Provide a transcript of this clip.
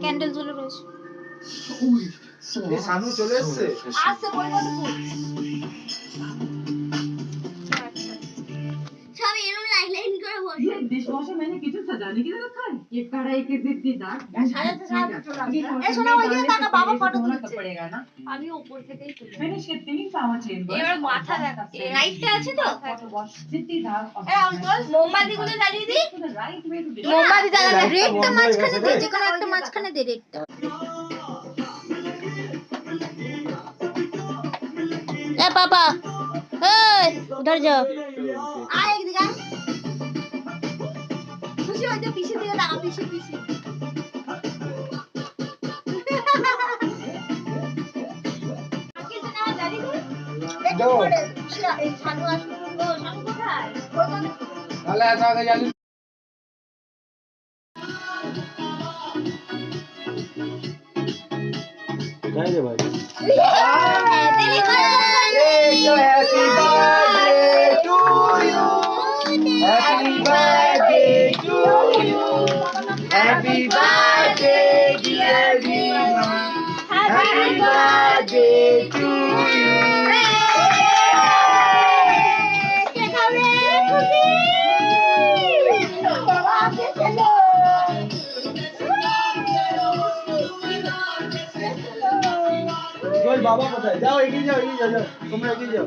Candle জ্বলে রয়েছে। এই সানু চলে এসেছে। আসছে বই কত ফুল। सब ये लोग लाइन लाइन कर बोल ये डिशवॉशर मैंने किचन सजाने के लिए रखा है। ये कढ़ाई के जिद्दीदार सारे तो साथ चला ए सोना ওই দিকে তাকা বাবা ফটো होना তুলছে। पड़ेगा ना। আমি উপর থেকেই তুলি। फिनिश के 3 पावर चेंबर। এবার মাথা দেখা। লাইটটা আছে তো? जिद्दीदार এ অঙ্কল মোমবাতিগুলো জ্বালিয়ে দি। राइट वे टू মোমবাতি জ্বালালে রেডটা মাঝখানে দে, যে কোনো একটা মাঝখানে দে রেডটা। ए पापा ए उधर जाओ आ एक दिखा खुशी हो जो पीछे दिया लगा पीछे पीछे आगे से ना जारी कर दो छानू आ ओ छानू কোথায় ওই কোন তাহলে এত আগে জানি নাই রে ভাই तेरी So happy birthday to you. Happy birthday to you. Happy birthday dear Rima. Happy birthday to you. গোল বাবা কোথায় যাও এগিয়ে যাও তোমরা এগিয়ে যাও